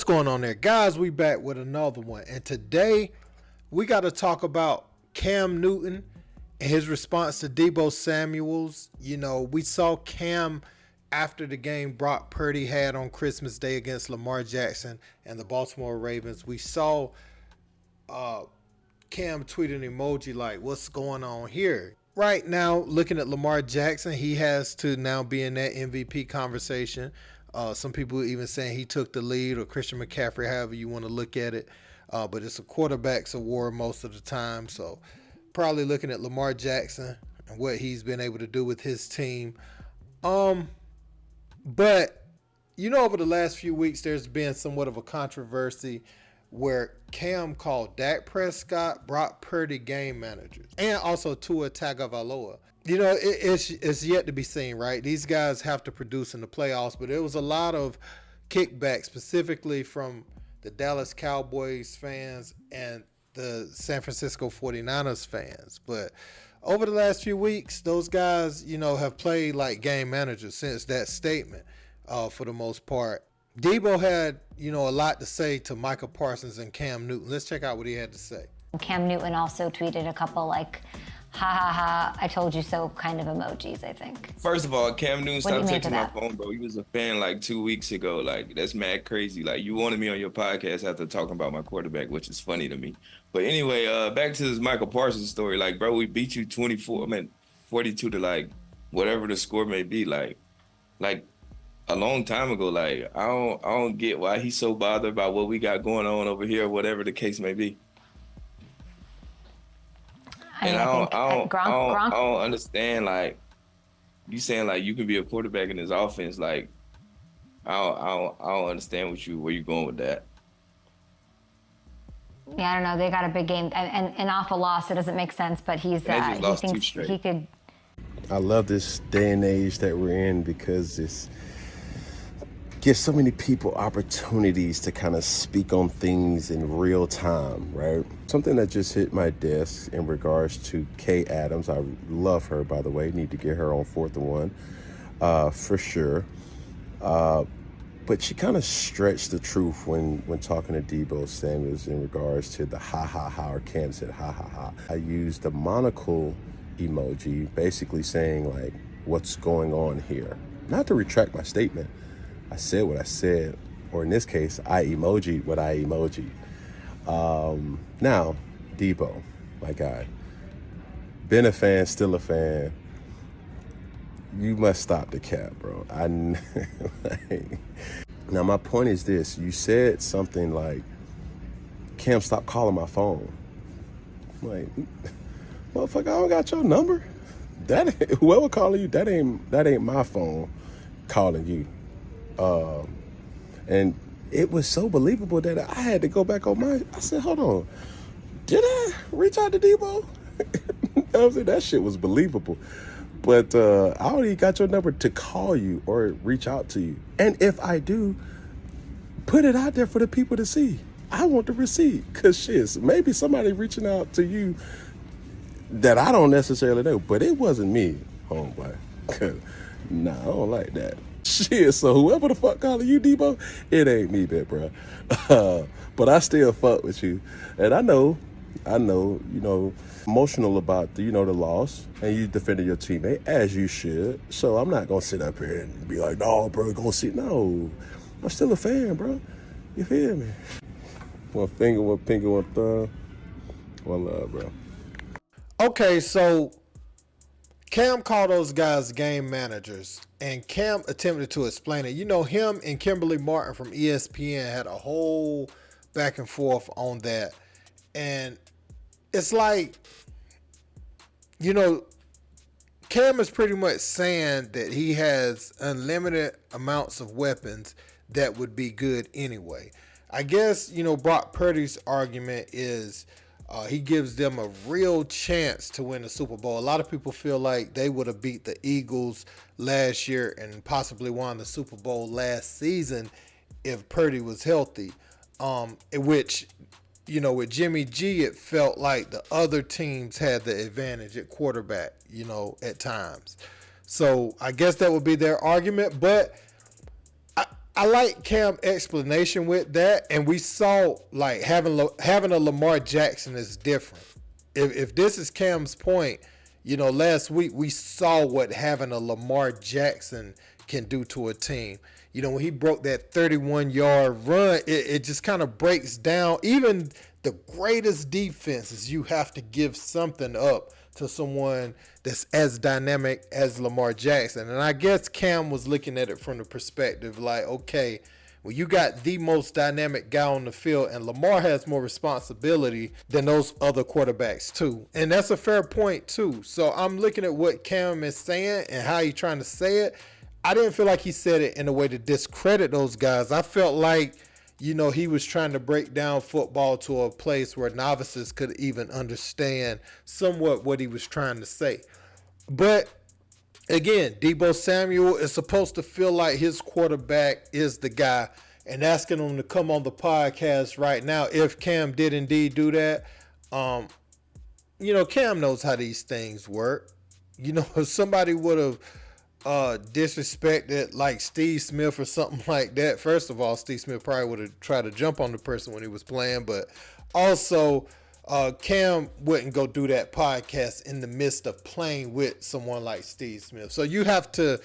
going on there? Guys, we back with another one. And today, we got to talk about Cam Newton and his response to Deebo Samuels. You know, we saw Cam after the game Brock Purdy had on Christmas Day against Lamar Jackson and the Baltimore Ravens. We saw Cam tweet an emoji like, what's going on here? Right now, looking at Lamar Jackson, he has to now be in that MVP conversation. Some people even saying he took the lead, or Christian McCaffrey, however you want to look at it. But it's a quarterback's award most of the time. So probably looking at Lamar Jackson and what he's been able to do with his team. But, you know, over the last few weeks, there's been somewhat of a controversy where Cam called Dak Prescott, Brock Purdy game managers, and also Tua Tagovailoa. You know, it's yet to be seen, right? These guys have to produce in the playoffs, but there was a lot of kickback, specifically from the Dallas Cowboys fans and the San Francisco 49ers fans. But over the last few weeks, those guys, you know, have played like game managers since that statement for the most part. Deebo had, you know, a lot to say to Micah Parsons and Cam Newton. Let's check out what he had to say. Cam Newton also tweeted a couple like, ha ha ha, I told you so kind of emojis, I think. First of all, Cam Newton stopped texting my phone, bro. He was a fan like 2 weeks ago. Like, that's mad crazy. Like, you wanted me on your podcast after talking about my quarterback, which is funny to me. But anyway, back to this Michael Parsons story. Like, bro, we beat you 42 to like whatever the score may be. Like a long time ago. Like, I don't get why he's so bothered about what we got going on over here, whatever the case may be. And I don't understand, like, you saying like you can be a quarterback in this offense. Like, I don't understand where you're going with that. Yeah, I don't know. They got a big game and off a loss. It doesn't make sense, but he thinks he could. I love this day and age that we're in because it's gives so many people opportunities to kind of speak on things in real time, right? Something that just hit my desk in regards to Kay Adams. I love her, by the way. Need to get her on 4th and 1 for sure. But she kind of stretched the truth when talking to Deebo Samuels in regards to the ha ha ha, or Cam said ha ha ha. I used the monocle emoji, basically saying like, what's going on here? Not to retract my statement. I said what I said, or in this case, I emojied what I emojied. Now, Deebo, my guy, been a fan, still a fan. You must stop the cap, bro. Now, my point is this. You said something like, Cam, stop calling my phone. I'm like, motherfucker, I don't got your number. Whoever calling you, that ain't my phone calling you. And it was so believable that I had to go back on I said, hold on, did I reach out to Deebo? I said, that shit was believable. But I already got your number to call you or reach out to you. And if I do, put it out there for the people to see. I want the receipt, because shit, maybe somebody reaching out to you that I don't necessarily know, but it wasn't me, homeboy. Nah, I don't like that. Shit, so whoever the fuck calling you, Deebo, it ain't me, bit, bro. But I still fuck with you. And I know, you know, emotional about the loss, and you defended your teammate, as you should. So I'm not going to sit up here and be like, no, bro, go see. No, I'm still a fan, bro. You feel me? One finger, one pinky, one thumb. One love, bro. Okay, so Cam called those guys game managers, and Cam attempted to explain it. You know, him and Kimberly Martin from ESPN had a whole back and forth on that. And it's like, you know, Cam is pretty much saying that he has unlimited amounts of weapons that would be good anyway. I guess, you know, Brock Purdy's argument is he gives them a real chance to win the Super Bowl. A lot of people feel like they would have beat the Eagles last year and possibly won the Super Bowl last season if Purdy was healthy. In which, you know, with Jimmy G, it felt like the other teams had the advantage at quarterback, you know, at times. So I guess that would be their argument. But I like Cam's explanation with that, and we saw like having a Lamar Jackson is different. If this is Cam's point, last week we saw what having a Lamar Jackson can do to a team. When he broke that 31-yard run, it just kind of breaks down. Even the greatest defenses, you have to give something up to someone that's as dynamic as Lamar Jackson. And I guess Cam was looking at it from the perspective like, okay, well, you got the most dynamic guy on the field, and Lamar has more responsibility than those other quarterbacks too. And that's a fair point too. So I'm looking at what Cam is saying and how he's trying to say it. I didn't feel like he said it in a way to discredit those guys. I felt like, he was trying to break down football to a place where novices could even understand somewhat what he was trying to say. But again, Deebo Samuel is supposed to feel like his quarterback is the guy, and asking him to come on the podcast right now, if Cam did indeed do that, Cam knows how these things work. If somebody would have disrespected like Steve Smith or something like that, first of all, Steve Smith probably would have tried to jump on the person when he was playing, but also Cam wouldn't go do that podcast in the midst of playing with someone like Steve Smith. So you have to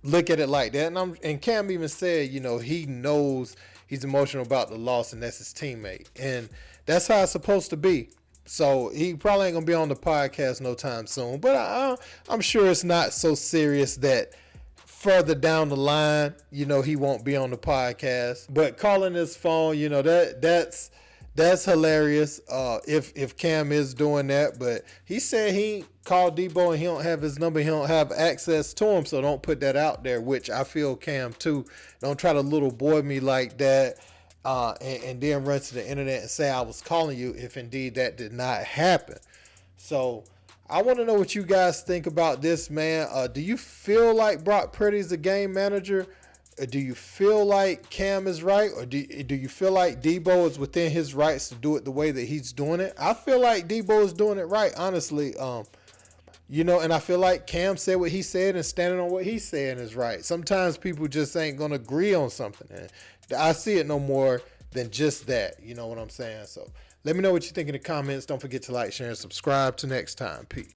look at it like that. And Cam even said, he knows he's emotional about the loss, and that's his teammate, and that's how it's supposed to be. So he probably ain't gonna be on the podcast no time soon. But I'm sure it's not so serious that further down the line, he won't be on the podcast. But calling his phone, that's hilarious. If Cam is doing that, but he said he called Deebo and he don't have his number, he don't have access to him. So don't put that out there. Which I feel Cam too. Don't try to little boy me like that. And then run to the internet and say I was calling you if indeed that did not happen. So I want to know what you guys think about this, man. Do you feel like Brock Purdy is a game manager? Or do you feel like Cam is right? Or do you feel like Deebo is within his rights to do it the way that he's doing it? I feel like Deebo is doing it right, honestly. And I feel like Cam said what he said, and standing on what he's saying is right. Sometimes people just ain't going to agree on something. And I see it no more than just that. You know what I'm saying? So let me know what you think in the comments. Don't forget to like, share, and subscribe. Till next time. Peace.